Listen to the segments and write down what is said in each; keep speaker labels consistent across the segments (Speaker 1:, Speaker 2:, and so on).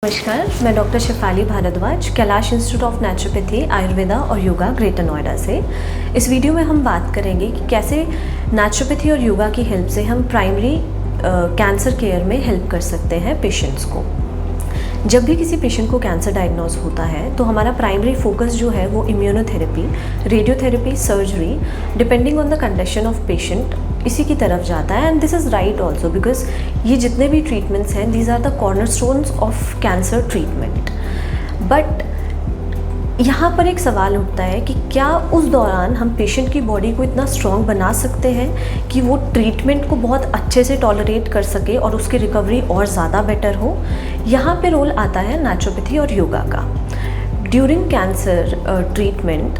Speaker 1: नमस्कार, मैं doctor Shefali Bhardwaj, Kailash institute of naturopathy, Ayurveda और योगा, ग्रेटर नोएडा से। इस वीडियो में हम बात करेंगे कि कैसे नेचुरोपैथी और योगा की हेल्प से हम प्राइमरी कैंसर केयर में हेल्प कर सकते हैं पेशेंट्स को। जब भी किसी पेशेंट को कैंसर डायग्नोज होता है तो हमारा प्राइमरी फोकस जो है वो immunotherapy, radiotherapy, surgery, depending on the condition of patient, इसी की तरफ जाता है। And this is right also, because ये जितने भी ट्रीटमेंट्स हैं, these are the cornerstones of cancer treatment. But यहाँ पर एक सवाल उठता है कि क्या उस दौरान हम पेशेंट की बॉडी को इतना स्ट्रॉन्ग बना सकते हैं कि वो ट्रीटमेंट को बहुत अच्छे से टॉलरेट कर सके और उसकी रिकवरी और ज़्यादा बेटर हो। यहाँ पे रोल आता है नेचुरोपैथी और योगा का। ड्यूरिंग कैंसर ट्रीटमेंट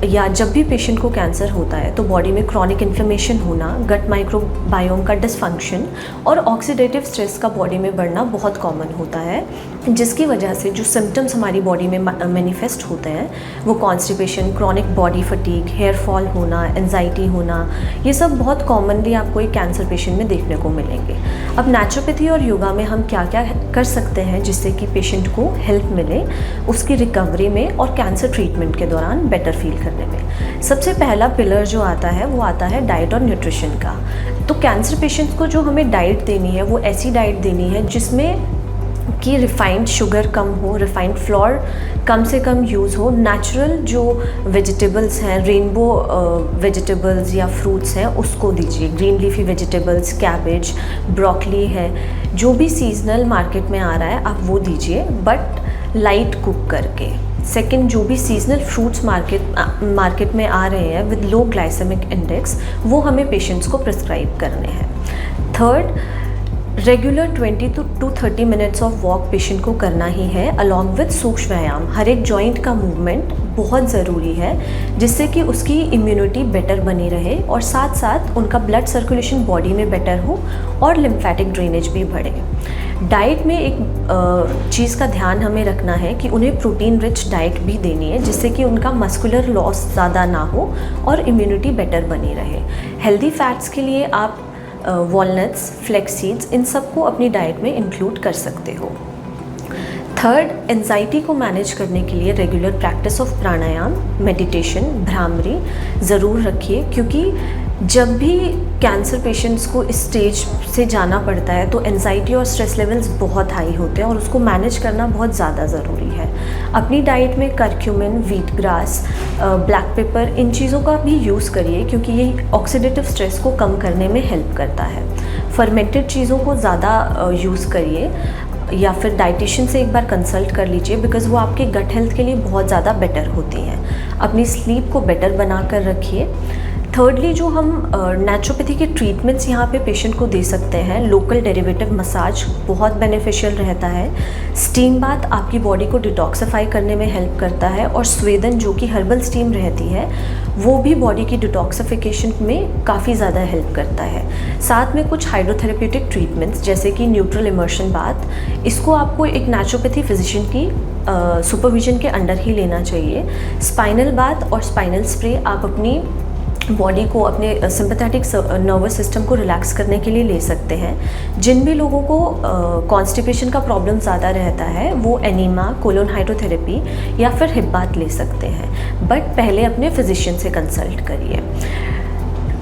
Speaker 1: या जब भी पेशेंट को कैंसर होता है तो बॉडी में क्रॉनिक इन्फ्लेमेशन होना, गट माइक्रोबायोम का डिसफंक्शन और ऑक्सीडेटिव स्ट्रेस का बॉडी में बढ़ना बहुत कॉमन होता है, जिसकी वजह से जो सिम्टम्स हमारी बॉडी में मैनिफेस्ट होते हैं वो constipation, chronic body fatigue, hair fall होना, एंजाइटी होना, ये सब बहुत कॉमनली आपको एक कैंसर पेशेंट में देखने को मिलेंगे। अब नेचुरोपैथी और योगा में हम क्या क्या कर सकते हैं जिससे कि पेशेंट को हेल्प मिले उसकी रिकवरी में और कैंसर ट्रीटमेंट के दौरान बेटर फील करने में। सबसे पहला पिलर जो आता है वो आता है डाइट और न्यूट्रिशन का। तो कैंसर पेशेंट्स को जो हमें डाइट देनी है वो ऐसी डाइट देनी है जिसमें कि रिफाइंड शुगर कम हो, रिफाइंड फ्लोर कम से कम यूज़ हो, नेचुरल जो वेजिटेबल्स हैं, रेनबो वेजिटेबल्स या फ्रूट्स हैं उसको दीजिए, green leafy vegetables, cabbage, broccoli है, जो भी सीजनल मार्केट में आ रहा है आप वो दीजिए, बट लाइट कुक करके। सेकंड, जो भी सीजनल फ्रूट्स मार्केट में आ रहे हैं विद लो ग्लाइसेमिक इंडेक्स वो हमें पेशेंट्स को प्रिस्क्राइब करने हैं। Third, regular 20 to 30 minutes of walk patient को करना ही है, अलॉन्ग विद सूक्ष्म व्यायाम। हर एक जॉइंट का मूवमेंट बहुत ज़रूरी है जिससे कि उसकी इम्यूनिटी बेटर बनी रहे और साथ साथ उनका ब्लड सर्कुलेशन बॉडी में बेटर हो और लिम्फेटिक ड्रेनेज भी बढ़े। डाइट में एक चीज़ का ध्यान हमें रखना है कि उन्हें प्रोटीन रिच डाइट भी देनी है जिससे कि उनका मस्कुलर लॉस ज़्यादा ना हो और इम्यूनिटी बेटर बनी रहे। हेल्दी फैट्स के लिए आप वॉलनट्स, फ्लेक्स सीड्स, इन सबको अपनी डाइट में इंक्लूड कर सकते हो। थर्ड, एंजाइटी को मैनेज करने के लिए regular practice of pranayama, meditation, bhramari ज़रूर रखिए, क्योंकि जब भी कैंसर पेशेंट्स को इस स्टेज से जाना पड़ता है तो एंजाइटी और स्ट्रेस लेवल्स बहुत हाई होते हैं और उसको मैनेज करना बहुत ज़्यादा ज़रूरी है। अपनी डाइट में curcumin, wheat grass, black pepper, इन चीज़ों का भी यूज़ करिए क्योंकि ये ऑक्सीडेटिव स्ट्रेस को कम करने में हेल्प करता है। फर्मेंटेड चीज़ों को ज़्यादा यूज़ करिए या फिर डाइटिशियन से एक बार कंसल्ट कर लीजिए, बिकॉज़ वो आपके गट हेल्थ के लिए बहुत ज़्यादा बेटर होती हैं। अपनी स्लीप को बेटर बना कर रखिए। थर्डली, जो हम नेचुरोपैथी के ट्रीटमेंट्स यहाँ पे पेशेंट को दे सकते हैं, लोकल डेरिवेटिव मसाज बहुत बेनिफिशियल रहता है। स्टीम बाथ आपकी बॉडी को डिटॉक्सिफाई करने में हेल्प करता है और स्वेदन जो कि हर्बल स्टीम रहती है वो भी बॉडी की डिटॉक्सिफिकेशन में काफ़ी ज़्यादा हेल्प करता है। साथ में कुछ हाइड्रोथेरेप्यूटिक ट्रीटमेंट्स जैसे कि न्यूट्रल इमर्शन बाथ, इसको आपको एक नेचुरोपैथी फिजिशियन की सुपरविजन के अंडर ही लेना चाहिए। स्पाइनल बाथ और स्पाइनल स्प्रे आप अपनी बॉडी को, अपने सिंपैथेटिक नर्वस सिस्टम को रिलैक्स करने के लिए ले सकते हैं। जिन भी लोगों को कॉन्स्टिपेशन का प्रॉब्लम ज़्यादा रहता है वो एनीमा, कोलोन हाइड्रोथेरेपी या फिर हिप बाथ ले सकते हैं, बट पहले अपने फिजिशियन से कंसल्ट करिए।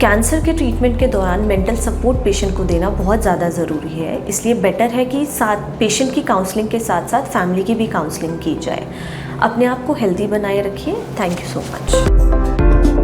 Speaker 1: कैंसर के ट्रीटमेंट के दौरान मेंटल सपोर्ट पेशेंट को देना बहुत ज़्यादा ज़रूरी है, इसलिए बेटर है कि साथ पेशेंट की काउंसलिंग के साथ साथ फैमिली की भी काउंसलिंग की जाए। अपने आप को हेल्दी बनाए रखिए। Thank you so much.